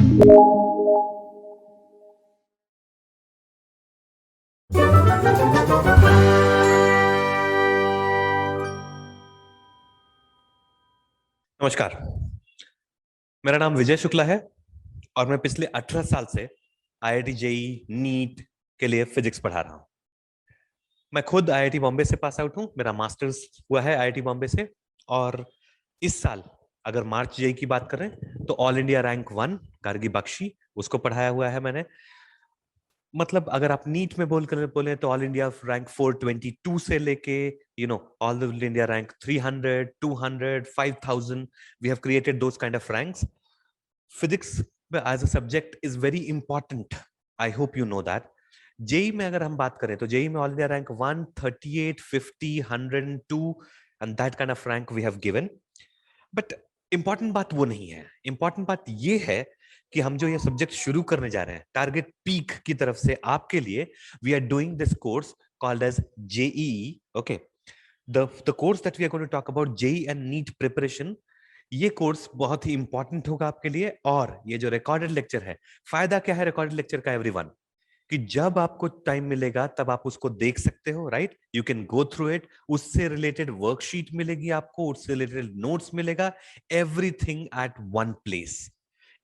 नमस्कार, मेरा नाम विजय शुक्ला है और मैं पिछले 18 साल से आईआईटी जेई नीट के लिए फिजिक्स पढ़ा रहा हूं। मैं खुद आईआईटी बॉम्बे से पास आउट हूं, मेरा मास्टर्स हुआ है आईआईटी बॉम्बे से। और इस साल अगर मार्च जेई की बात करें तो all India rank 1 Gargi Bakshi उसको पढ़ाया हुआ है मैंने। मतलब अगर आप नीट में बोले तो ऑल इंडिया रैंक 422 से लेके all India rank 300 200 5000 we have created those kind of ranks. Physics as a subject is very important, I hope you know that. JEE में अगर हम बात करें तो जेई में all India rank 138 50 102 and that kind of rank we have given. But important बात वो नहीं है, इंपॉर्टेंट बात ये है कि हम जो ये सब्जेक्ट शुरू करने जा रहे हैं टारगेट पीक की तरफ से आपके लिए, we are doing this course called as JEE. Okay, the course that we are going to talk about JEE and NEET preparation, ये कोर्स बहुत ही इंपॉर्टेंट होगा आपके लिए। और ये जो रिकॉर्डेड लेक्चर है, फायदा क्या है रिकॉर्डेड लेक्चर का एवरीवन, कि जब आपको टाइम मिलेगा तब आप उसको देख सकते हो, right? You can go through it, उससे रिलेटेड वर्कशीट मिलेगी आपको, उससे रिलेटेड नोट्स मिलेगा, everything at one place,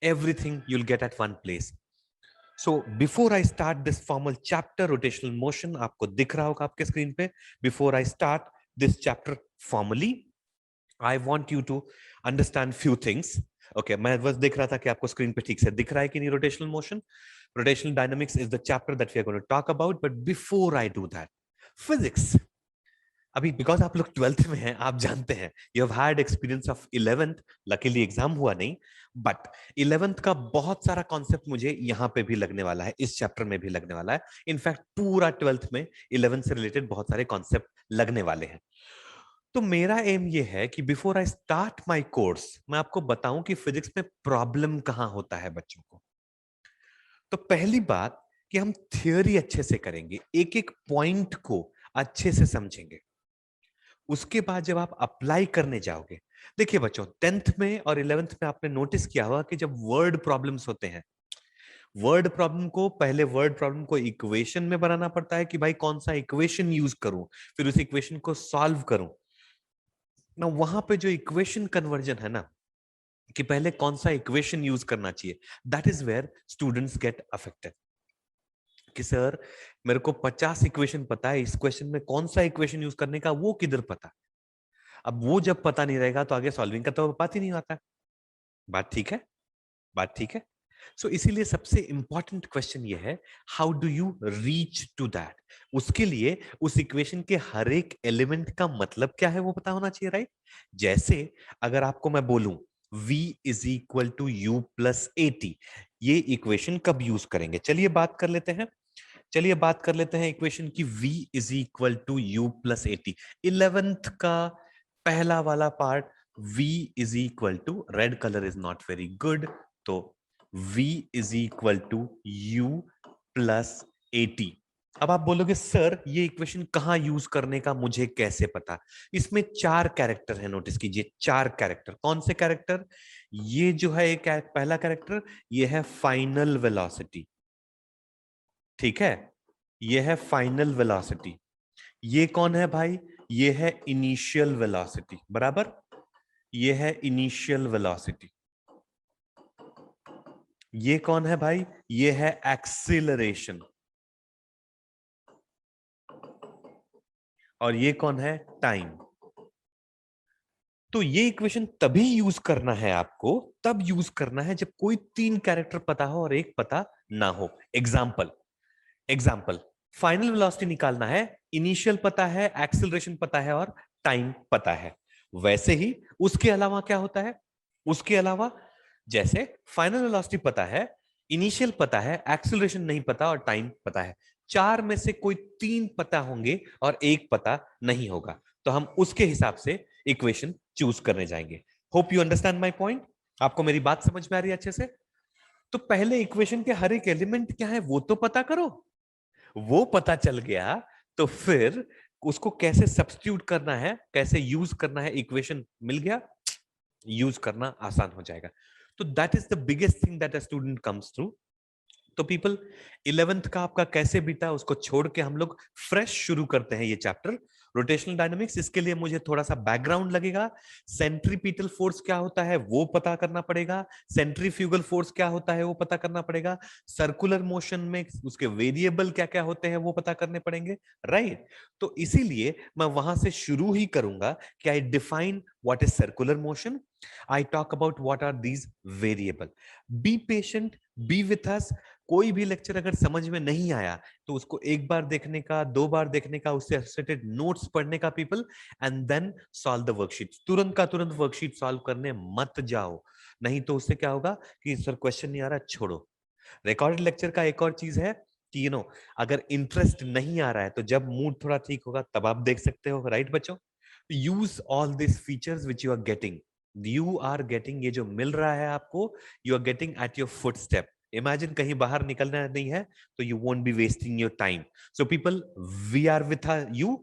everything you'll get at one place. So before I start this formal chapter rotational motion, आपको दिख रहा होगा आपके स्क्रीन पे, before I start this chapter formally I want you to understand few things. Okay, मैं बस देख रहा था कि आपको स्क्रीन पे ठीक से दिख रहा है कि नहीं rotational motion. Rotational dynamics is the chapter that we are going to talk about, but before I do that, physics. अभी बिकॉज आप लोग 12th में हैं, आप जानते हैं, you have had experience of 11th, luckily exam हुआ नहीं, बट 11th का बहुत सारा कॉन्सेप्ट मुझे यहाँ पे भी लगने वाला है, इस चैप्टर में भी लगने वाला है। इनफैक्ट पूरा 12th में 11th से रिलेटेड बहुत सारे कॉन्सेप्ट लगने वाले हैं। तो मेरा एम ये है कि before I start my course, मैं आपको बताऊं कि फिजिक्स में प्रॉब्लम कहां होता है बच्चों को। तो पहली बात कि हम थियोरी अच्छे से करेंगे, एक एक पॉइंट को अच्छे से समझेंगे। उसके बाद जब आप अप्लाई करने जाओगे, देखिए बच्चों 10th में और 11th में आपने नोटिस किया होगा कि जब वर्ड प्रॉब्लम्स होते हैं, वर्ड प्रॉब्लम को पहले वर्ड प्रॉब्लम को इक्वेशन में बनाना पड़ता है कि भाई कौन सा इक्वेशन यूज करूं, फिर उस इक्वेशन को सॉल्व करूं ना। वहां पे जो इक्वेशन कन्वर्जन है ना, कि पहले कौन सा इक्वेशन यूज करना चाहिए, that is where students get affected. कि सर मेरे को 50 इक्वेशन पता है, इस क्वेश्चन में कौन सा इक्वेशन यूज करने का वो किधर पता। अब वो जब पता नहीं रहेगा तो आगे सॉल्विंग का तो बात ही नहीं आता। बात ठीक है, बात ठीक है। सो इसीलिए सबसे इंपॉर्टेंट क्वेश्चन ये है, how do you reach to that. उसके लिए उस इक्वेशन के हर एक एलिमेंट का मतलब क्या है वो पता होना चाहिए, राइट? जैसे अगर आपको मैं बोलूं v is equal to u plus a t, ये इक्वेशन कब यूज करेंगे, चलिए बात कर लेते हैं। चलिए बात कर लेते हैं इक्वेशन की, v is equal to u plus a t. 11th का पहला वाला part, v is equal to, red colour is not very good, तो v is equal to u plus a t. अब आप बोलोगे सर ये इक्वेशन कहां यूज करने का मुझे कैसे पता। इसमें 4 कैरेक्टर है, नोटिस कीजिए 4 कैरेक्टर। कौन से कैरेक्टर? ये जो है एक पहला कैरेक्टर, ये है फाइनल वेलोसिटी, ठीक है? ये है फाइनल वेलोसिटी। ये कौन है भाई? ये है इनिशियल वेलोसिटी, बराबर? ये है इनिशियल वेलोसिटी। ये कौन है भाई? ये है एक्सीलरेशन। और ये कौन है? टाइम। तो ये इक्वेशन तभी यूज करना है आपको, तब यूज करना है जब कोई 3 कैरेक्टर पता हो और एक पता ना हो। एग्जाम्पल, एग्जाम्पल, फाइनल वेलोसिटी निकालना है, इनिशियल पता है, एक्सेलरेशन पता है और टाइम पता है। वैसे ही उसके अलावा क्या होता है? उसके अलावा जैसे फाइनल वेलोसिटी पता है, इनिशियल पता है, एक्सेलरेशन नहीं पता और टाइम पता है, 4 में से कोई 3 पता होंगे और एक पता नहीं होगा, तो हम उसके हिसाब से इक्वेशन चूज करने जाएंगे। Hope you understand my point. आपको मेरी बात समझ में आ रही है अच्छे से? तो पहले इक्वेशन के हर एक एलिमेंट क्या है वो तो पता करो। वो पता चल गया तो फिर उसको कैसे सब्स्टिट्यूट करना है, कैसे यूज करना है, इक्वेशन मिल गया, यूज करना आसान हो जाएगा। तो that is the biggest thing that a student comes through. तो पीपल 11th का आपका कैसे बीता उसको छोड़ के हम लोग फ्रेश शुरू करते हैं ये चैप्टर रोटेशनल डायनामिक्स। इसके लिए मुझे थोड़ा सा बैकग्राउंड लगेगा। सेंट्रीपिटल फोर्स क्या होता है वो पता करना पड़ेगा, सेंट्रीफ्यूगल फोर्स क्या होता है वो पता करना पड़ेगा, सर्कुलर मोशन में उसके वेरिएबल क्या क्या होते हैं वो पता करने पड़ेंगे, राइट। तो इसीलिए मैं वहां से शुरू ही करूंगा कि I define what is circular motion, I talk about what are these variable. Be patient, be with us. कोई भी लेक्चर अगर समझ में नहीं आया तो उसको एक बार देखने का, दो बार देखने का, उससे एसोसिएटेड नोट्स पढ़ने का people, and then solve the worksheet. तुरंत का तुरंत वर्कशीट सॉल्व करने मत जाओ, नहीं तो उससे क्या होगा कि सर क्वेश्चन नहीं आ रहा, छोड़ो। रिकॉर्डेड लेक्चर का एक और चीज है कि अगर इंटरेस्ट नहीं आ रहा है तो जब मूड थोड़ा ठीक होगा तब आप देख सकते हो, राइट बच्चों। Use all this features which you are getting, ये जो मिल रहा है आपको, you are getting at your foot step. Imagine कहीं बाहर निकलना नहीं है तो you won't be wasting your time. So people, we are with you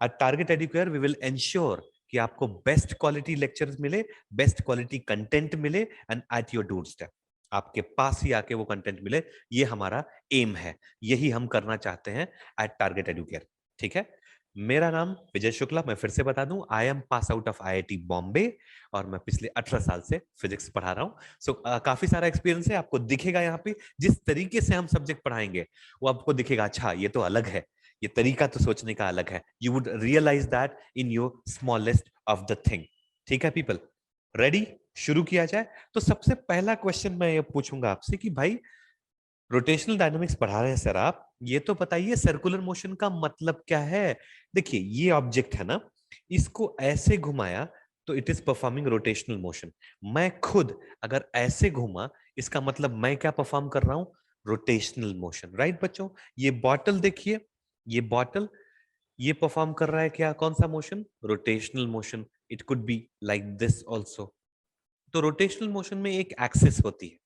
at Target Educare. We will ensure कि आपको बेस्ट क्वालिटी लेक्चर्स मिले, बेस्ट क्वालिटी कंटेंट मिले, and at your door step, आपके पास ही आके वो कंटेंट मिले। ये हमारा एम है, यही हम करना चाहते हैं एट टारगेट एडुकेयर, ठीक है। मेरा नाम विजय शुक्ला, मैं फिर से बता दूं, I am pass out of IIT Bombay और मैं पिछले 18 साल से फिजिक्स पढ़ा रहा हूं। सो काफी सारा एक्सपीरियंस है, आपको दिखेगा यहाँ पे जिस तरीके से हम सब्जेक्ट पढ़ाएंगे वो आपको दिखेगा, अच्छा ये तो अलग है, ये तरीका तो सोचने का अलग है। You would realise that in your smallest of the thing, ठीक है पीपल। रेडी, शुरू किया जाए। तो सबसे पहला क्वेश्चन मैं ये पूछूंगा आपसे कि भाई रोटेशनल डायनामिक्स पढ़ा रहे हैं सर आप, ये तो बताइए सर्कुलर मोशन का मतलब क्या है। देखिए ये ऑब्जेक्ट है ना, इसको ऐसे घुमाया तो it is performing rotational motion. मैं खुद अगर ऐसे घुमा, इसका मतलब मैं क्या परफॉर्म कर रहा हूं, रोटेशनल मोशन, राइट बच्चों। ये बॉटल देखिए, ये बॉटल, ये परफॉर्म कर रहा है क्या, कौन सा motion, rotational motion. It could be like this also. तो रोटेशनल मोशन में एक एक्सिस होती है।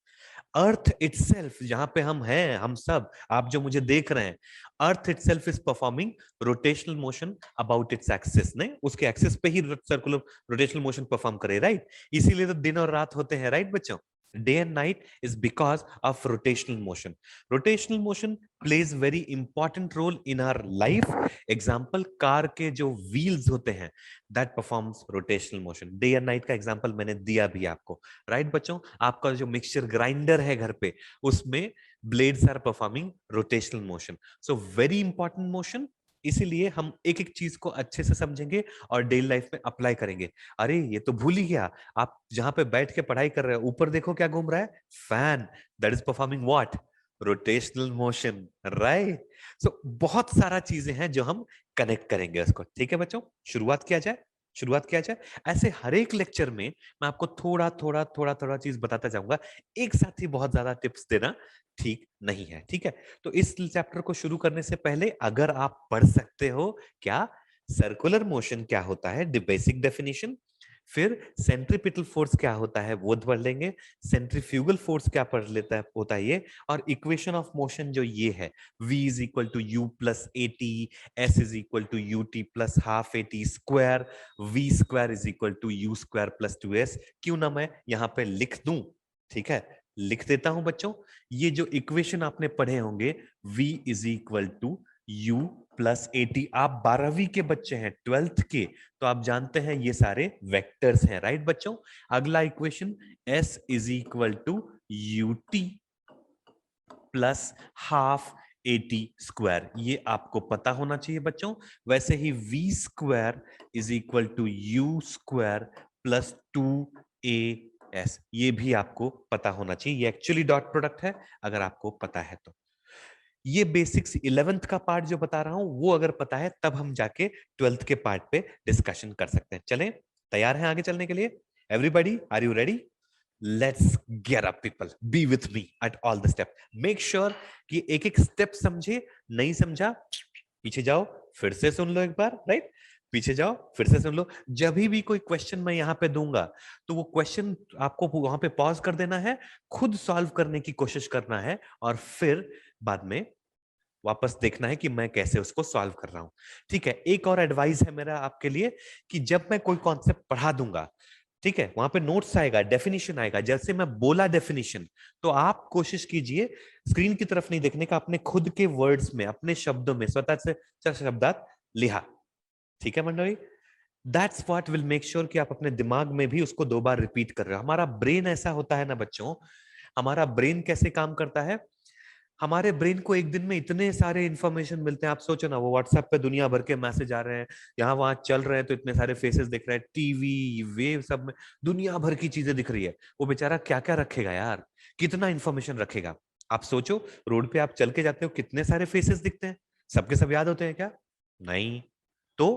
अर्थ इटसेल्फ, जहां पे हम हैं, हम सब, आप जो मुझे देख रहे हैं, earth itself is performing rotational motion about its axis. नहीं, उसके एक्सिस पे ही सर्कुलर रोटेशनल मोशन परफॉर्म करे, राइट। इसीलिए तो दिन और रात होते हैं, राइट बच्चों। Day and night is because of rotational motion. Rotational motion plays very important role in our life. Example, car के जो व्हील्स होते हैं, दैट परफॉर्म्स रोटेशनल मोशन। डे एंड नाइट का एग्जाम्पल मैंने दिया भी आपको, राइट बच्चों। आपका जो मिक्सचर ग्राइंडर है घर पे, उसमें blades are performing rotational motion. So very important motion. इसीलिए हम एक एक चीज को अच्छे से समझेंगे और डेली लाइफ में अप्लाई करेंगे। अरे ये तो भूल ही गया, आप जहां पे बैठ के पढ़ाई कर रहे हो, ऊपर देखो क्या घूम रहा है, fan. That is performing what, rotational motion, right. So बहुत सारा चीजें हैं जो हम कनेक्ट करेंगे उसको, ठीक है बच्चों। शुरुआत किया जाए, शुरुआत किया जाए। ऐसे हर एक लेक्चर में मैं आपको थोड़ा थोड़ा थोड़ा थोड़ा चीज बताता जाऊंगा, एक साथ ही बहुत ज्यादा टिप्स देना ठीक नहीं है, ठीक है। तो इस चैप्टर को शुरू करने से पहले अगर आप पढ़ सकते हो, क्या सर्कुलर मोशन क्या होता है, बेसिक डेफिनेशन, फिर सेंट्रीपिटल फोर्स क्या होता है वो पढ़ लेंगे, सेंट्रीफ्यूगल फोर्स क्या पढ़ लेता है होता है ये, और इक्वेशन ऑफ मोशन जो ये है, v is equal to u plus a t, s is equal to u t plus half a t square, v square is equal to u square plus two s. क्यों ना मैं यहाँ पे लिख दूं, ठीक है, लिख देता हूं बच्चों। ये जो इक्वेशन आपने पढ़े होंगे, v is equal to u plus a t, आप 12वीं के बच्चे हैं, 12th के, तो आप जानते हैं ये सारे वेक्टर्स हैं, राइट बच्चों। अगला equation, s is equal to u t plus half a t square, ये आपको पता होना चाहिए बच्चों। वैसे ही v square is equal to u square plus two a s, ये भी आपको पता होना चाहिए। ये एक्चुअली डॉट प्रोडक्ट है, अगर आपको पता है तो। ये बेसिक्स 11th का पार्ट जो बता रहा हूं वो अगर पता है तब हम जाके 12th के पार्ट पे डिस्कशन कर सकते हैं। चलें, तैयार हैं आगे चलने के लिए? Everybody, are you ready? Let's get up people, be with me at all the step. Make sure कि एक एक स्टेप समझे, नहीं समझा पीछे जाओ, फिर से सुन लो एक बार, राइट। पीछे जाओ, फिर से सुन लो। जब भी कोई क्वेश्चन मैं यहाँ पे दूंगा तो वो क्वेश्चन आपको वहां पे पॉज कर देना है, खुद सॉल्व करने की कोशिश करना है, और फिर बाद में वापस देखना है कि मैं कैसे उसको सॉल्व कर रहा हूं, ठीक है। एक और एडवाइस है मेरा आपके लिए कि जब मैं कोई कॉन्सेप्ट पढ़ा दूंगा, ठीक है, वहां पे नोट्स आएगा, डेफिनेशन आएगा, जैसे मैं बोला डेफिनेशन, तो आप कोशिश कीजिए स्क्रीन की तरफ नहीं देखने का, अपने खुद के वर्ड्स में, अपने शब्दों में स्वतः से शब्दात लिहा। ठीक है मंडली, that's what will make sure कि आप अपने दिमाग में भी उसको 2 बार रिपीट कर रहे हो। हमारा ब्रेन ऐसा होता है ना बच्चों, हमारा ब्रेन कैसे काम करता है, हमारे ब्रेन को एक दिन में इतने सारे इंफॉर्मेशन मिलते हैं, आप सोचो ना, वो व्हाट्सएप पे दुनिया भर के मैसेज आ रहे हैं, यहाँ वहां चल रहे हैं, तो इतने सारे फेसेस दिख रहे हैं, टीवी वेव सब में दुनिया भर की चीजें दिख रही है, वो बेचारा क्या क्या रखेगा यार, कितना इंफॉर्मेशन रखेगा। आप सोचो, रोड पे आप चल के जाते हो, कितने सारे फेसेस दिखते हैं, सबके सब याद होते हैं क्या? नहीं। तो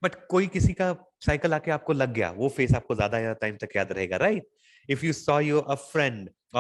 बट कोई किसी का साइकिल आके आपको लग गया, वो फेस आपको ज्यादा टाइम तक याद रहेगा, right? If you saw your a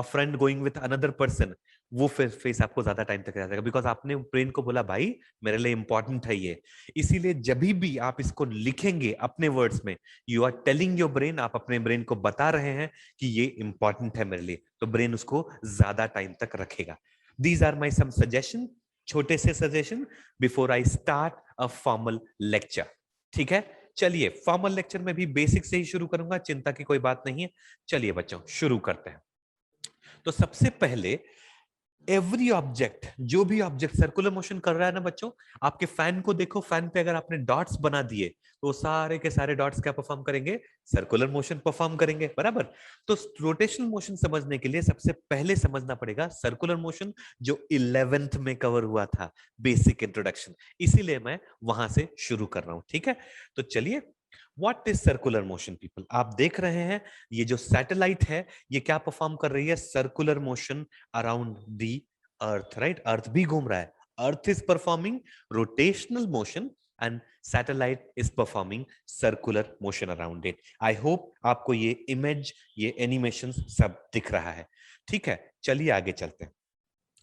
friend going with another person, वो फेस आपको ज्यादा टाइम तक याद रहेगा, बिकॉज आपने ब्रेन को बोला भाई मेरे लिए इंपॉर्टेंट है ये। इसीलिए जब भी आप इसको लिखेंगे अपने वर्ड्स में, you are telling your brain, आप अपने ब्रेन को बता रहे हैं कि ये इंपॉर्टेंट है मेरे लिए, तो ब्रेन उसको ज्यादा टाइम तक रखेगा। These are my some suggestion, छोटे से suggestion before I start a formal lecture. ठीक है, चलिए फॉर्मल लेक्चर में भी बेसिक से ही शुरू करूंगा, चिंता की कोई बात नहीं है। चलिए बच्चों शुरू करते हैं। तो सबसे पहले एवरी ऑब्जेक्ट, जो भी ऑब्जेक्ट सर्कुलर मोशन कर रहा है ना बच्चों, आपके फैन को देखो, फैन पे अगर आपने डॉट्स बना दिए तो सारे के सारे डॉट्स क्या परफॉर्म करेंगे? सर्कुलर मोशन परफॉर्म करेंगे, बराबर। तो रोटेशनल मोशन समझने के लिए सबसे पहले समझना पड़ेगा सर्कुलर मोशन, जो 11th में कवर हुआ था, बेसिक इंट्रोडक्शन, इसीलिए मैं वहां से शुरू कर रहा हूं। ठीक है, तो चलिए, what is circular motion people? आप देख रहे हैं ये जो सैटेलाइट है, ये क्या परफॉर्म कर रही है? Circular motion around the earth, right? Earth भी घूम रहा है, earth is performing rotational motion and satellite is performing circular motion around it. I hope आपको ये इमेज, ये एनिमेशन सब दिख रहा है। ठीक है, चलिए आगे चलते हैं।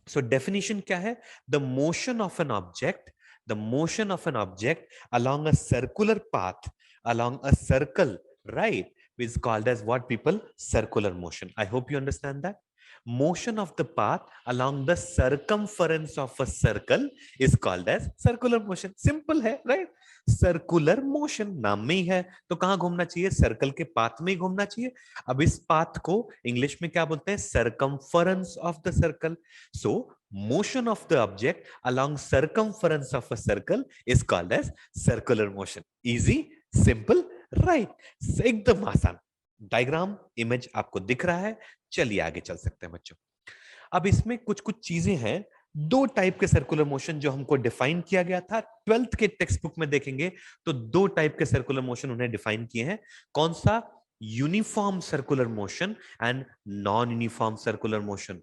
सो डेफिनेशन क्या है? The motion of an object, the motion of an object along a circular path, along a circle, right, is called as what people? Circular motion. I hope you understand that. Motion of the path along the circumference of a circle is called as circular motion. Simple है, right? Circular motion नाम में ही है, तो कहां घूमना चाहिए? Circle के path में ही घूमना चाहिए। अब इस पाथ को इंग्लिश में क्या बोलते हैं? Circumference of the circle. So motion of the object along circumference of a circle is called as circular motion. Easy, simple, right? एकदम आसान। डायग्राम इमेज आपको दिख रहा है, चलिए आगे चल सकते हैं बच्चों। अब इसमें कुछ कुछ चीजें हैं, 2 टाइप के सर्कुलर मोशन जो हमको डिफाइन किया गया था, 12th के टेक्स्ट बुक में देखेंगे तो 2 टाइप के सर्कुलर मोशन उन्हें डिफाइन किए हैं। कौन सा? Uniform circular motion and non uniform circular motion.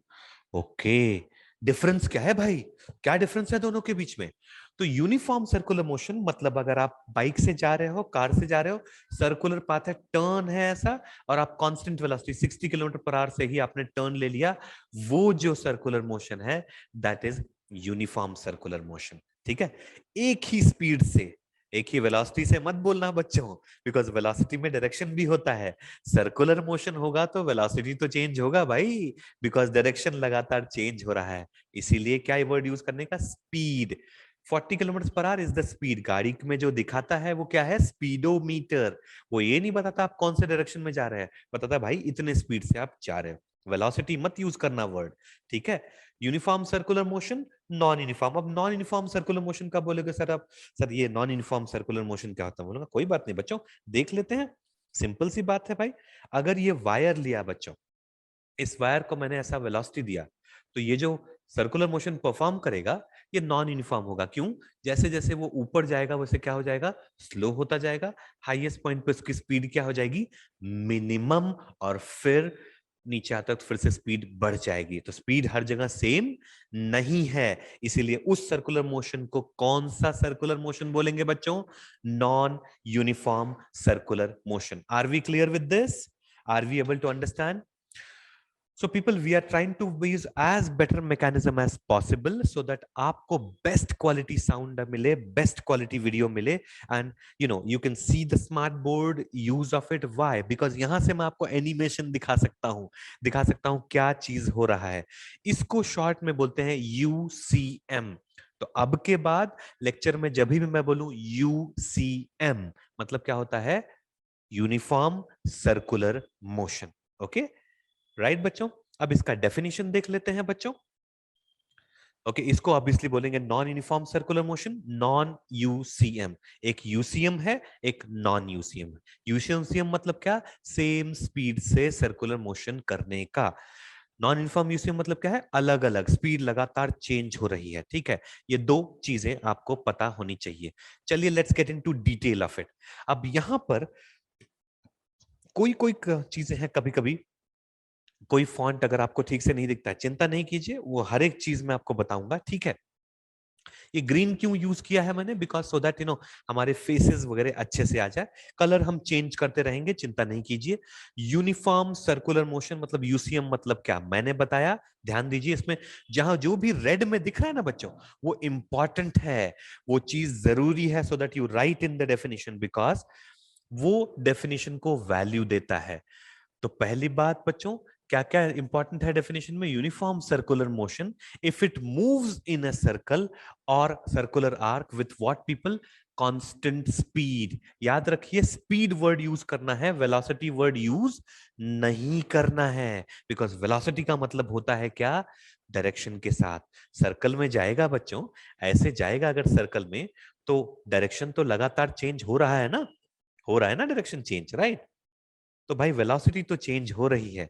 Okay, difference क्या है भाई? क्या डिफरेंस है दोनों के बीच में? तो यूनिफॉर्म सर्कुलर मोशन मतलब अगर आप बाइक से जा रहे हो, कार से जा रहे हो, सर्कुलर पाथ है, टर्न है ऐसा, और आप constant velocity 60 kilometre per hour से ही आपने टर्न ले लिया, वो जो सर्कुलर मोशन है that is uniform circular motion. ठीक है, एक ही स्पीड से, एक ही वेलोसिटी से मत बोलना बच्चों, बिकॉज वेलोसिटी में डायरेक्शन भी होता है। सर्कुलर मोशन होगा तो वेलोसिटी तो चेंज होगा भाई, बिकॉज डायरेक्शन लगातार चेंज हो रहा है। इसीलिए क्या वर्ड यूज करने का? Speed. 40 kilometre per hour is the speed. गाड़ी में जो दिखाता है वो क्या है? स्पीडोमीटर। वो ये नहीं बताता आप कौन से डायरेक्शन में जा रहे हैं, बताता भाई इतने स्पीड से आप जा रहे हो। वेलोसिटी मत यूज करना वर्ड, ठीक है? Uniform circular motion, non uniform. अब नॉन यूनिफॉर्म सर्कुलर मोशन का बोलोगे सर आप, सर ये नॉन यूनिफॉर्म सर्कुलर मोशन क्या होता है? बोलूंगा कोई बात नहीं बच्चों, देख लेते हैं। सिंपल सी बात है भाई, अगर ये वायर लिया बच्चों, इस वायर को मैंने ऐसा वेलोसिटी दिया, तो ये जो सर्कुलर मोशन परफॉर्म करेगा ये नॉन यूनिफॉर्म होगा। क्यों? जैसे जैसे वो ऊपर जाएगा वैसे क्या हो जाएगा? स्लो होता जाएगा। हाईएस्ट पॉइंट पे उसकी स्पीड क्या हो जाएगी? मिनिमम। और फिर नीचे आता तो फिर से स्पीड बढ़ जाएगी। तो स्पीड हर जगह सेम नहीं है, इसीलिए उस सर्कुलर मोशन को कौन सा सर्कुलर मोशन बोलेंगे बच्चों? Non uniform circular motion. Are we clear with this? Are we able to understand? So people, we are trying to use as better mechanism as possible so that आपको best quality sound मिले, best quality video मिले, and you can see the smart board use of it. Why? Because यहाँ से मैं आपको animation दिखा सकता हूँ क्या चीज हो रहा है। इसको शॉर्ट में बोलते हैं UCM। तो अब के बाद लेक्चर में जब भी मैं बोलूं UCM मतलब क्या होता है? Uniform circular motion. Okay right बच्चों, अब इसका डेफिनेशन देख लेते हैं बच्चों। ओके इसको ऑब्वियसली बोलेंगे non uniform circular motion, non UCM. एक यूसीएम है, एक नॉन यूसीएम है। यूसीएम मतलब क्या, सेम स्पीड से सर्कुलर मोशन करने का। नॉन यूनिफॉर्म यूसीएम मतलब क्या है, अलग अलग स्पीड लगातार चेंज हो रही है। ठीक है, ये दो चीजें आपको पता होनी चाहिए। चलिए let's get into detail of it. अब यहां पर कोई कोई चीजें हैं, कभी कभी कोई फॉन्ट अगर आपको ठीक से नहीं दिखता है, चिंता नहीं कीजिए, वो हर एक चीज मैं आपको बताऊंगा। ठीक है, ये ग्रीन क्यों यूज किया है मैंने, बिकॉज सो दैट हमारे फेसेस वगैरह अच्छे से आ जाए। कलर हम चेंज करते रहेंगे, चिंता नहीं कीजिए। यूनिफॉर्म सर्कुलर मोशन मतलब यूसीएम मतलब क्या मैंने बताया, ध्यान दीजिए। इसमें जहां जो भी रेड में दिख रहा है ना बच्चों, वो इंपॉर्टेंट है, वो चीज जरूरी है, so that you right in the definition, because वो डेफिनेशन को वैल्यू देता है। तो पहली बात बच्चों, क्या क्या इंपॉर्टेंट है डेफिनेशन में, uniform circular motion if it moves in a circle और circular arc with what people, constant speed. याद रखिए स्पीड वर्ड यूज करना है, वेलोसिटी वर्ड यूज नहीं करना है, बिकॉज वेलोसिटी का मतलब होता है क्या, डायरेक्शन के साथ। सर्कल में जाएगा बच्चों, ऐसे जाएगा अगर सर्कल में, तो डायरेक्शन तो लगातार चेंज हो रहा है ना, हो रहा है ना डायरेक्शन चेंज, राइट। तो भाई वेलोसिटी तो चेंज हो रही है,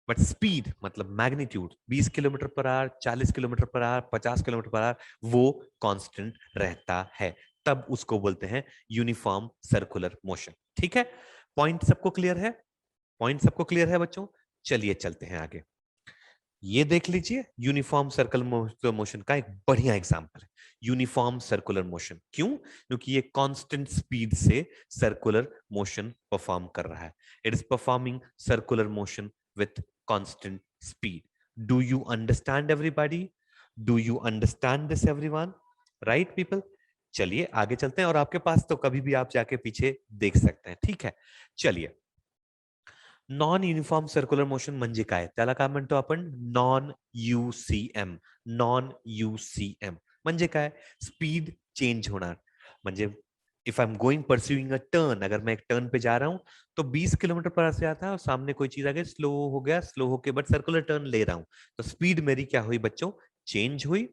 बट स्पीड मतलब magnitude 20 kilometre per hour, 40 kilometre per hour, 50 kilometre per hour, वो कांस्टेंट रहता है। तब उसको बोलते हैं यूनिफॉर्म सर्कुलर मोशन। ठीक है, पॉइंट सबको क्लियर है, पॉइंट सबको क्लियर है बच्चों। चलिए चलते हैं आगे। ये देख लीजिए यूनिफॉर्म सर्कुलर मोशन का एक बढ़िया एग्जांपल है। यूनिफॉर्म सर्कुलर मोशन क्यों, क्योंकि ये कांस्टेंट स्पीड से सर्कुलर मोशन परफॉर्म कर रहा है। It is performing circular motion with constant speed. Do you understand everybody, do you understand this everyone, right people. चलिए आगे चलते हैं, और आपके पास तो कभी भी आप जाके पीछे देख सकते हैं। ठीक है, चलिए। नॉन युनिफॉर्म सर्क्युलर मोशन म्हणजे काय, त्याला काय म्हणतो आपण, नॉन यूसीएम। नॉन यूसीएम म्हणजे काय, स्पीड चेंज होणार। म्हणजे if I am going pursuing a turn, अगर मैं एक टर्न पे जा रहा हूं, तो 20 किलोमीटर पर से आता है और सामने कोई चीज आ गई, स्लो हो गया, स्लो होके बट सर्कुलर टर्न ले रहा हूं, तो स्पीड मेरी क्या हुई बच्चों, चेंज हुई।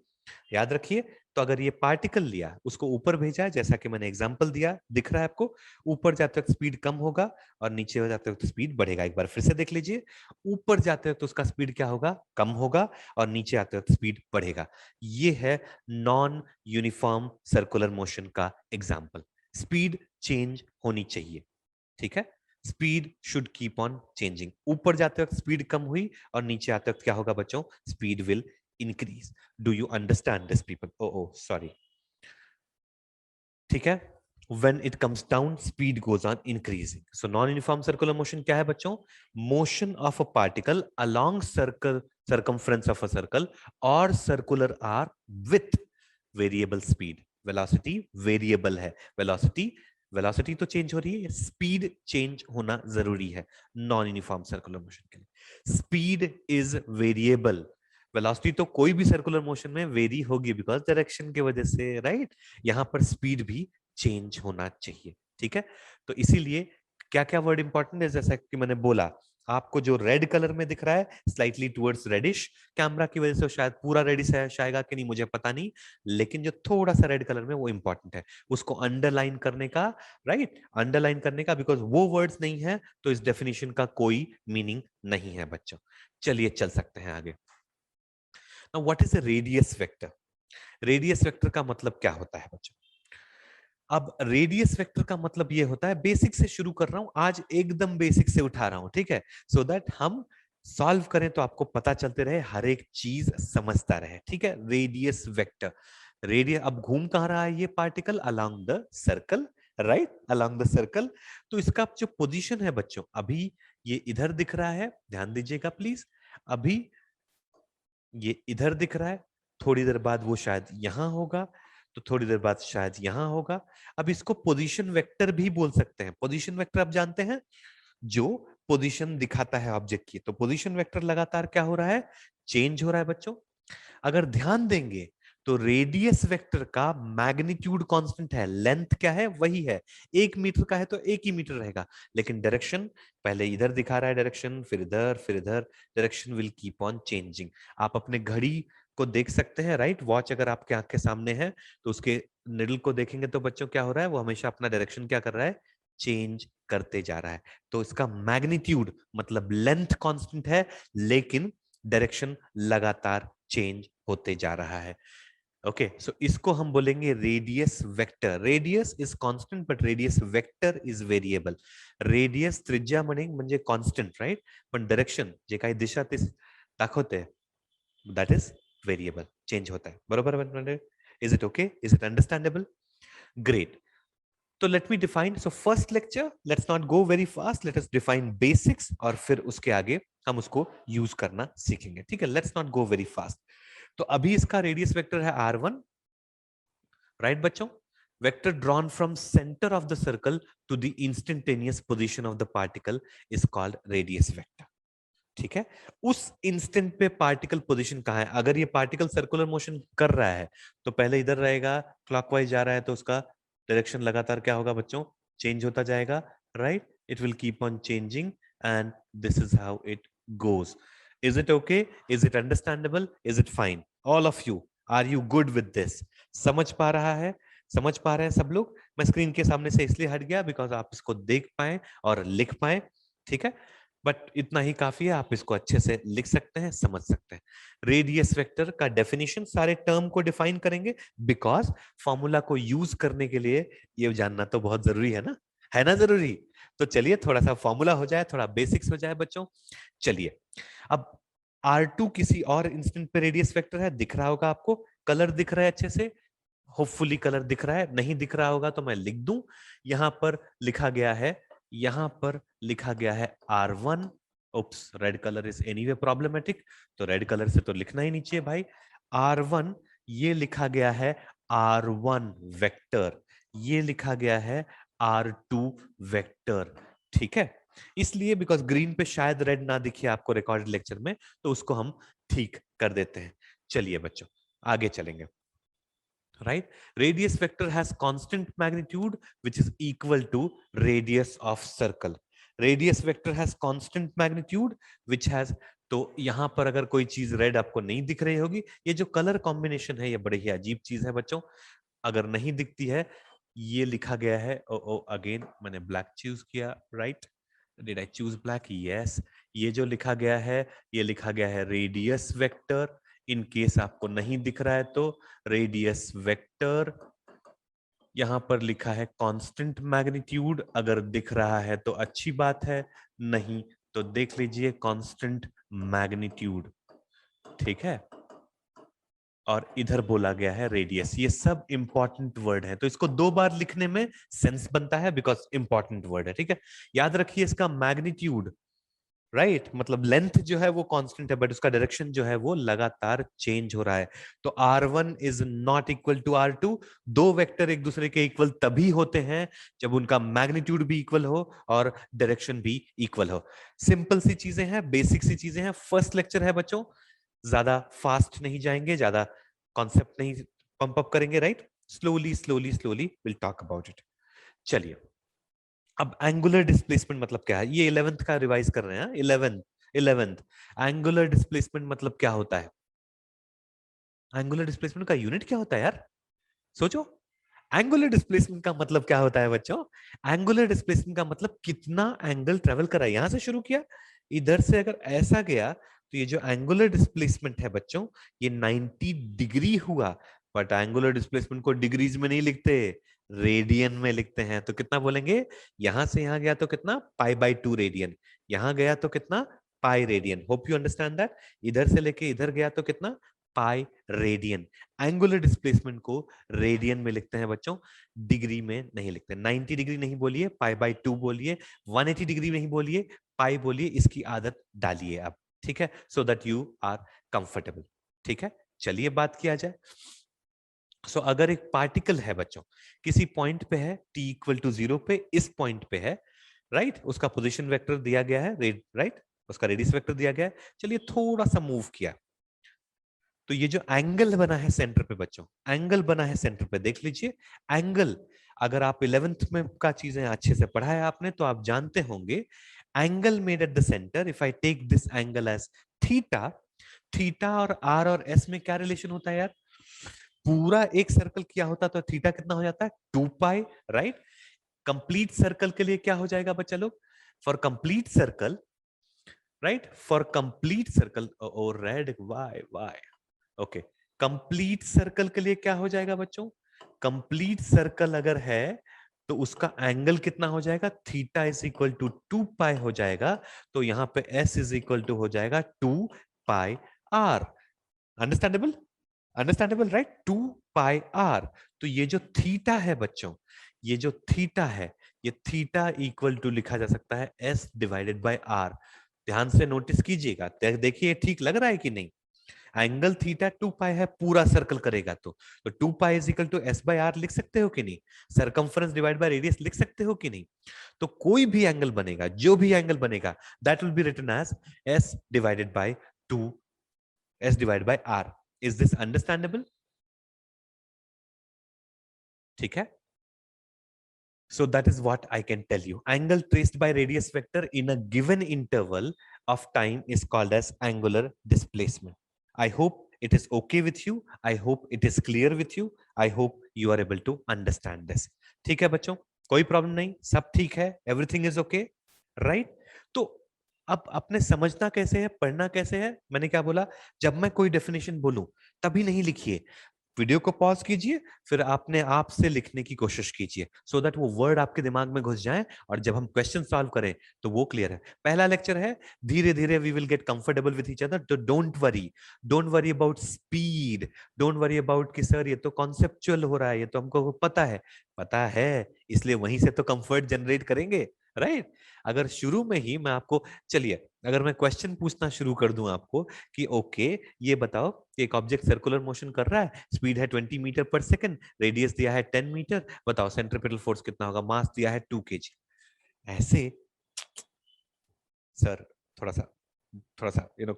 याद रखिए, तो अगर ये पार्टिकल लिया, उसको ऊपर भेजा है, जैसा कि मैंने एग्जांपल दिया, दिख रहा है आपको, ऊपर जाते वक्त स्पीड कम होगा और नीचे हो जाते वक्त स्पीड बढ़ेगा। एक बार फिर से देख लीजिए, ऊपर जाते वक्त उसका स्पीड क्या होगा, कम होगा, और नीचे आते वक्त स्पीड बढ़ेगा। ये है नॉन यूनिफॉर्म सर्कुलर मोशन का एग्जाम्पल। स्पीड चेंज होनी चाहिए, ठीक है, speed should keep on changing. ऊपर जाते वक्त स्पीड कम हुई और नीचे आते वक्त क्या होगा बच्चों, speed will increase. Do you understand this people, oh oh sorry, ठीक है। when it comes down speed goes on increasing. So non uniform circular motion क्या है बच्चों, motion of a particle along circumference of a circle or circular arc with variable speed. velocity variable है, velocity तो change हो रही है, speed change होना जरूरी है नॉन यूनिफॉर्म सर्कुलर मोशन के लिए। स्पीड इज वेरिएबल, वेलोसिटी तो कोई भी सर्कुलर मोशन में वेरी होगी बिकॉज डायरेक्शन की वजह से, राइट। यहां पर स्पीड भी चेंज होना चाहिए, ठीक है। तो इसीलिए क्या क्या वर्ड इंपॉर्टेंट है, जैसा कि मैंने बोला, आपको जो रेड कलर में दिख रहा है स्लाइटली टुवर्ड्स रेडिश, कैमरा की वजह से शायद पूरा रेडिश आएगा कि नहीं मुझे पता नहीं, लेकिन जो थोड़ा सा रेड कलर में वो इंपॉर्टेंट है, उसको अंडरलाइन करने का, राइट, अंडरलाइन करने का, बिकॉज वो वर्ड्स नहीं है तो इस डेफिनेशन का कोई मीनिंग नहीं है बच्चों। चलिए चल सकते हैं आगे। Now, what is a radius vector? Radius vector का मतलब क्या होता है बच्चों? अब रेडियस वेक्टर का मतलब ये होता है, बेसिक से शुरू कर रहा हूं आज, एकदम बेसिक से उठा रहा हूं, ठीक है, सो दैट हम सॉल्व करें तो आपको पता चलते रहे, हर एक चीज समझता रहे, ठीक है। रेडियस वेक्टर, रेडियस, अब घूम कहां रहा है ये particle, along the circle, right, along the circle. तो इसका जो पोजीशन है बच्चों, अभी ये इधर दिख रहा है, ध्यान दीजिएगा प्लीज, अभी ये इधर दिख रहा है, थोड़ी देर बाद वो शायद यहां होगा, तो थोड़ी देर बाद शायद यहां होगा। अब इसको पोजीशन वेक्टर भी बोल सकते हैं। पोजीशन वेक्टर आप जानते हैं, जो पोजीशन दिखाता है ऑब्जेक्ट की, तो पोजीशन वेक्टर लगातार क्या हो रहा है, चेंज हो रहा है बच्चों। अगर ध्यान देंगे तो रेडियस वेक्टर का मैग्नीट्यूड कांस्टेंट है, लेंथ क्या है वही है, 1 मीटर का है तो 1 ही मीटर रहेगा, लेकिन डायरेक्शन पहले इधर दिखा रहा है डायरेक्शन, फिर इधर, फिर इधर, direction will keep on changing. आप अपने घड़ी को देख सकते हैं, राइट, वॉच अगर आपके आंख के सामने है तो उसके निडल को देखेंगे तो बच्चों क्या हो रहा है, वो हमेशा अपना डायरेक्शन क्या कर रहा है, चेंज करते जा रहा है। तो इसका मैग्नीट्यूड मतलब लेंथ कांस्टेंट है, लेकिन डायरेक्शन लगातार चेंज होते जा रहा है। ओके, सो इसको हम बोलेंगे radius vector. Radius is constant but radius vector is variable. Radius त्रिज्या म्हणजे कांस्टेंट, राइट, पण डायरेक्शन जे काही दिशा ते दाखवते that is variable, change होता है, बरोबर? Is it okay? Is it understandable? Great. So let me define. So first lecture, let's not go very fast. Let us define basics और फिर उसके आगे हम उसको यूज करना सीखेंगे, ठीक है? Let's not go very fast. तो अभी इसका रेडियस वेक्टर है R1, राइट बच्चों? Vector drawn from center of the circle to the instantaneous position of the particle is called radius vector. ठीक है, उस इंस्टेंट पे पार्टिकल पोजीशन कहां है? अगर ये पार्टिकल सर्कुलर मोशन कर रहा है तो पहले इधर रहेगा, क्लॉकवाइज जा रहा है तो उसका डायरेक्शन लगातार क्या होगा बच्चों, चेंज होता जाएगा, right, it will keep on changing and this is how it goes. Is it okay? Is it understandable? Is it fine? All of you, are you good with this? समझ पा रहा है, समझ पा रहे हैं सब लोग? मैं स्क्रीन के सामने से इसलिए हट गया बिकॉज आप इसको देख पाए और लिख पाए, ठीक है, बट इतना ही काफी है, आप इसको अच्छे से लिख सकते हैं, समझ सकते हैं। रेडियस वेक्टर का डेफिनेशन, सारे टर्म को डिफाइन करेंगे बिकॉज फॉर्मूला को यूज करने के लिए ये जानना तो बहुत जरूरी है ना जरूरी? तो चलिए थोड़ा सा फॉर्मूला हो जाए, थोड़ा बेसिक्स हो जाए बच्चों। चलिए, अब R2 किसी और इंस्टेंट पे रेडियस वेक्टर है, दिख रहा होगा आपको, कलर दिख रहा है अच्छे से, होपफुली कलर दिख रहा है, नहीं दिख रहा होगा तो मैं लिख दूं। यहां पर लिखा गया है, यहां पर लिखा गया है R1। Oops, red colour is anyway problematic, तो रेड कलर से तो लिखना ही नहीं चाहिए भाई। R1 ये लिखा गया है R1 वेक्टर, ये लिखा गया है R2 वेक्टर, ठीक है? इसलिए बिकॉज ग्रीन पे शायद रेड ना दिखे आपको रिकॉर्डेड लेक्चर में, तो उसको हम ठीक कर देते हैं। चलिए बच्चों आगे चलेंगे, right? Radius vector has constant magnitude which is equal to radius of circle. Radius vector has constant magnitude which has, तो यहां पर अगर कोई चीज रेड आपको नहीं दिख रही होगी, ये जो कलर कॉम्बिनेशन है ये बड़ी ही अजीब चीज है बच्चों, अगर नहीं दिखती है, ये लिखा गया है, ओ अगेन मैंने ब्लैक चूज किया, right? Did I choose black? Yes. ये जो लिखा गया है, ये लिखा गया है रेडियस वेक्टर। इन केस आपको नहीं दिख रहा है तो रेडियस वेक्टर, यहां पर लिखा है कांस्टेंट मैग्नीट्यूड, अगर दिख रहा है तो अच्छी बात है, नहीं तो देख लीजिए कांस्टेंट मैग्नीट्यूड, ठीक है? और इधर बोला गया है रेडियस। ये सब इंपॉर्टेंट वर्ड है, तो इसको 2 बार लिखने में सेंस बनता है बिकॉज इंपॉर्टेंट वर्ड है, ठीक है? याद रखिए इसका मैग्नीट्यूड, राइट, मतलब लेंथ जो है वो कांस्टेंट है बट उसका डायरेक्शन जो है वो लगातार चेंज हो रहा है। तो R1 is not equal to R2। दो वेक्टर एक दूसरे के इक्वल तभी होते हैं जब उनका मैग्नीट्यूड भी इक्वल हो और डायरेक्शन भी इक्वल हो। सिंपल सी चीजें हैं, बेसिक सी चीजें हैं, फर्स्ट लेक्चर है बच्चों, ज्यादा फास्ट नहीं जाएंगे, ज्यादा कॉन्सेप्ट नहीं पंप अप करेंगे, right? Slowly slowly slowly will talk about it. चलिए, अब एंगुलर डिस्प्लेसमेंट मतलब क्या है, ये 11th का रिवाइज कर रहे हैं, 11th एंगुलर डिस्प्लेसमेंट मतलब क्या होता है? एंगुलर डिस्प्लेसमेंट का यूनिट क्या होता है यार, सोचो। एंगुलर डिस्प्लेसमेंट का मतलब क्या होता है बच्चों? एंगुलर डिस्प्लेसमेंट का मतलब कितना एंगल ट्रेवल करा, यहां से शुरू किया, इधर से अगर ऐसा गया तो ये जो एंगुलर डिस्प्लेसमेंट है बच्चों, ये 90 डिग्री हुआ। बट एंगुलर डिस्प्लेसमेंट को डिग्रीज में नहीं लिखते, रेडियन में लिखते हैं। तो कितना बोलेंगे, यहां से यहां गया तो कितना, π/2 रेडियन, यहां गया तो कितना, pi radian. Hope you understand that. इधर से लेके इधर गया तो कितना, पाई रेडियन। एंगुलर डिस्प्लेसमेंट को रेडियन में लिखते हैं बच्चों, डिग्री में नहीं लिखते। 90 डिग्री नहीं बोलिए, π/2 बोलिए, 180 डिग्री नहीं बोलिए, पाई बोलिए, इसकी आदत डालिए आप, ठीक है? So that you are comfortable, ठीक है? चलिए बात किया जाए। सो अगर एक पार्टिकल है बच्चों, किसी पॉइंट पे है, t = 0 पे, इस पॉइंट पे है, राइट? उसका पोजीशन वेक्टर दिया गया है, राइट? उसका रेडियस वेक्टर दिया गया है। चलिए थोड़ा सा मूव किया तो ये जो एंगल बना है सेंटर पे बच्चों, एंगल बना है सेंटर पे, देख लीजिए एंगल। अगर आप 11th में का चीजें अच्छे से पढ़ा है आपने तो आप जानते होंगे angle made at the centre, if I take this angle as theta, theta और आर और एस में क्या रिलेशन होता है यार? पूरा एक सर्कल किया होता तो थीटा कितना हो जाता है? 2 पाई, राइट? कंप्लीट सर्कल के लिए क्या हो जाएगा बच्चा लोग? For complete circle, right, for complete circle, और red, Y Y, okay, complete circle के लिए क्या हो जाएगा बच्चों? कंप्लीट सर्कल अगर है तो उसका एंगल कितना हो जाएगा? थीटा इज इक्वल टू 2 पाई हो जाएगा। तो यहां पे एस इज इक्वल टू हो जाएगा 2 pi R. Understandable? Understandable, right? 2 pi R. तो ये जो थीटा है बच्चों, ये जो थीटा है, ये थीटा इक्वल टू लिखा जा सकता है एस डिवाइडेड बाय आर। ध्यान से नोटिस कीजिएगा, देखिए ठीक लग रहा है कि नहीं? एंगल थीटा 2 पाई है, पूरा सर्कल करेगा तो 2 pi is equal to s by r लिख सकते हो कि नहीं? सरकमफ्रेंस डिवाइड बाय रेडियस लिख सकते हो कि नहीं? तो कोई भी एंगल बनेगा, जो भी एंगल बनेगा, that will be written as s divided by 2, s divide by r. Is this understandable? ठीक है? So that is what I can tell you. Angle traced by radius vector in a given interval of time is called as angular displacement. I hope it is okay with you. I hope it is clear with you. I hope you are able to understand this. ठीक है बच्चों, कोई problem नहीं, सब ठीक है, everything is okay, right? तो अब आपने समझना कैसे है, पढ़ना कैसे है? मैंने क्या बोला, जब मैं कोई डेफिनेशन बोलूं तभी नहीं लिखिए, वीडियो को पॉज कीजिए, फिर आपने आप से लिखने की कोशिश कीजिए, सो दैट वो वर्ड आपके दिमाग में घुस जाए और जब हम क्वेश्चन सॉल्व करें तो वो क्लियर है। पहला लेक्चर है, धीरे धीरे we will get comfortable with each other, तो don't worry about speed, don't worry about कि सर ये तो कॉन्सेप्चुअल हो रहा है, ये तो हमको पता है, इसलिए वहीं से तो कंफर्ट जनरेट करेंगे, राइट? अगर शुरू में ही मैं आपको, चलिए अगर मैं क्वेश्चन पूछना शुरू कर दूं आपको कि ओके ये बताओ कि एक ऑब्जेक्ट सर्कुलर मोशन कर रहा है, स्पीड है 20 मीटर पर सेकंड, रेडियस दिया है 10 मीटर, बताओ सेंट्रीपिटल फोर्स कितना होगा, मास दिया है 2 kg। ऐसे सर थोड़ा सा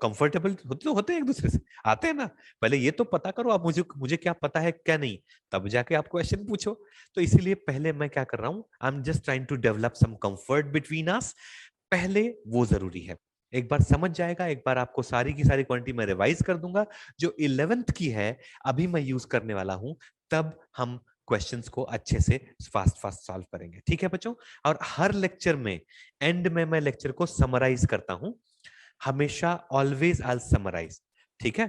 कंफर्टेबल होते हैं एक दूसरे से, आते हैं ना, पहले ये तो पता करो आप मुझे मुझे क्या पता है क्या नहीं, तब जाके आप क्वेश्चन पूछो। तो इसीलिए पहले मैं क्या कर रहा हूं, I am just trying to develop some comfort between us, पहले वो जरूरी है। एक बार समझ जाएगा, एक बार आपको सारी की सारी क्वांटिटी मैं रिवाइज कर दूंगा जो 11th की है, अभी मैं यूज करने वाला हूं, तब हम क्वेश्चंस को अच्छे से फास्ट फास्ट सॉल्व करेंगे, ठीक है बच्चों? और हर लेक्चर में एंड में मैं लेक्चर को समराइज करता हूं, हमेशा ऑलवेज आई समराइज, ठीक है?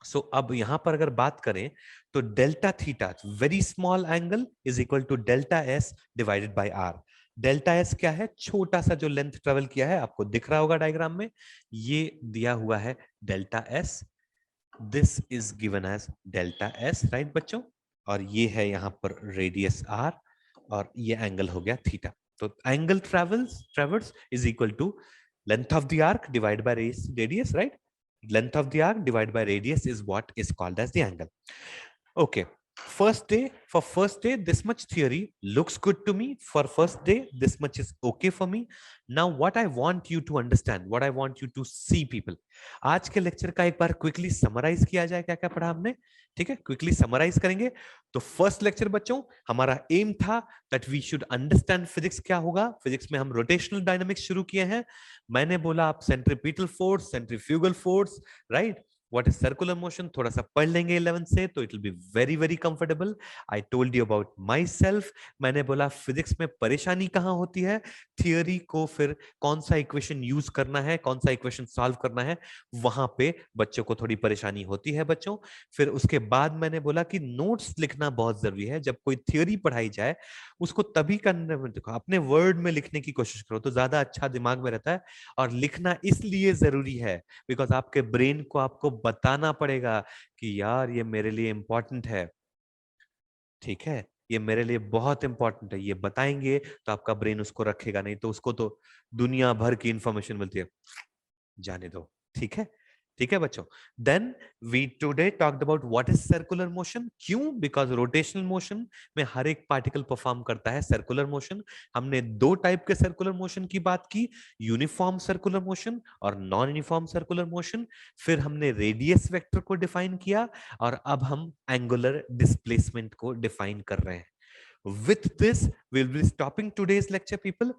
सो अब यहां पर अगर बात करें तो delta theta, very small angle, is equal to delta s divided by r. Delta s क्या है? छोटा सा जो लेंथ ट्रेवल किया है, आपको दिख रहा होगा डायग्राम में, ये दिया हुआ है delta s, this is given as delta s, right बच्चों? और ये है यहां पर रेडियस आर, और ये एंगल हो गया थीटा। तो angle travels is equal to length of the arc divided by radius, right? Length of the arc divided by radius is what is called as the angle. Okay, for first day this much theory looks good to me, for first day this much is okay for me. Now what I want you to understand, what I want you to see people, आज के lecture का एक बार quickly summarise किया जाए, क्या क्या पढ़ा हमने, ठीक है? क्विकली समराइज करेंगे। तो फर्स्ट लेक्चर बच्चों, हमारा एम था that we should understand physics क्या होगा। फिजिक्स में हम रोटेशनल डायनामिक्स शुरू किए हैं, मैंने बोला आप centripetal force, centrifugal force, right, what is circular motion, थोड़ा सा पढ़ लेंगे 11th से, तो it will be very very comfortable. I told you about my self, मैंने बोला फिजिक्स में परेशानी कहाँ होती है, थियोरी को फिर कौन सा इक्वेशन यूज करना है, कौन सा इक्वेशन सॉल्व करना है, वहां पे बच्चों को थोड़ी परेशानी होती है बच्चों। फिर उसके बाद मैंने बोला कि नोट्स लिखना बहुत जरूरी है, जब कोई थियोरी पढ़ाई जाए उसको तभी करने में, देखो अपने वर्ड में लिखने की कोशिश करो तो ज्यादा अच्छा दिमाग में रहता है। और लिखना इसलिए जरूरी है बिकॉज आपके ब्रेन को आपको बताना पड़ेगा कि यार ये मेरे लिए इंपॉर्टेंट है, ठीक है, ये मेरे लिए बहुत इंपॉर्टेंट है, ये बताएंगे तो आपका ब्रेन उसको रखेगा, नहीं तो उसको तो दुनिया भर की इंफॉर्मेशन मिलती है, जाने दो, ठीक है? ठीक है बच्चों। Then we today talked about what is circular motion. क्यों? बिकॉज रोटेशनल मोशन में हर एक पार्टिकल परफॉर्म करता है सर्कुलर मोशन। हमने दो टाइप के सर्कुलर मोशन की बात की, यूनिफॉर्म सर्कुलर मोशन और नॉन यूनिफॉर्म सर्कुलर मोशन। फिर हमने रेडियस वेक्टर को डिफाइन किया और अब हम एंगुलर डिस्प्लेसमेंट को डिफाइन कर रहे हैं। With this, we'll be stopping today's lecture, people.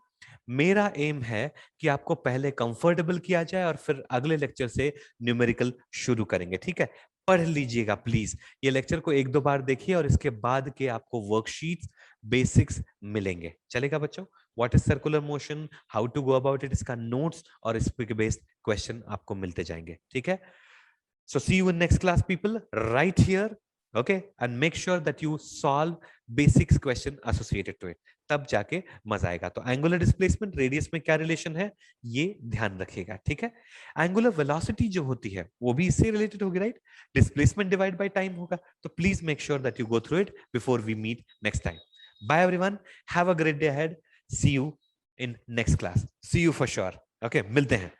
मेरा एम है कि आपको पहले कंफर्टेबल किया जाए और फिर अगले लेक्चर से न्यूमेरिकल शुरू करेंगे, ठीक है? पढ़ लीजिएगा प्लीज, ये लेक्चर को एक दो बार देखिए और इसके बाद के आपको वर्कशीट्स बेसिक्स मिलेंगे। चलेगा बच्चों? What is circular motion, how to go about it, इसका नोट्स और इस पे बेस्ड क्वेश्चन आपको मिलते जाएंगे, ठीक है? So see you in next class, people, right here. Okay, and make sure that you solve basics question associated to it. तब जाके मजा आएगा। तो एंगुलर डिस्प्लेसमेंट रेडियस में क्या रिलेशन है, ये ध्यान रखिएगा, ठीक है? एंगुलर वेलोसिटी जो होती है वो भी इससे रिलेटेड होगी, right? Displacement divide by time होगा। तो please make sure that you go through it before we meet next time. Bye everyone, have a great day ahead, see you in next class, see you for sure. Okay, मिलते हैं।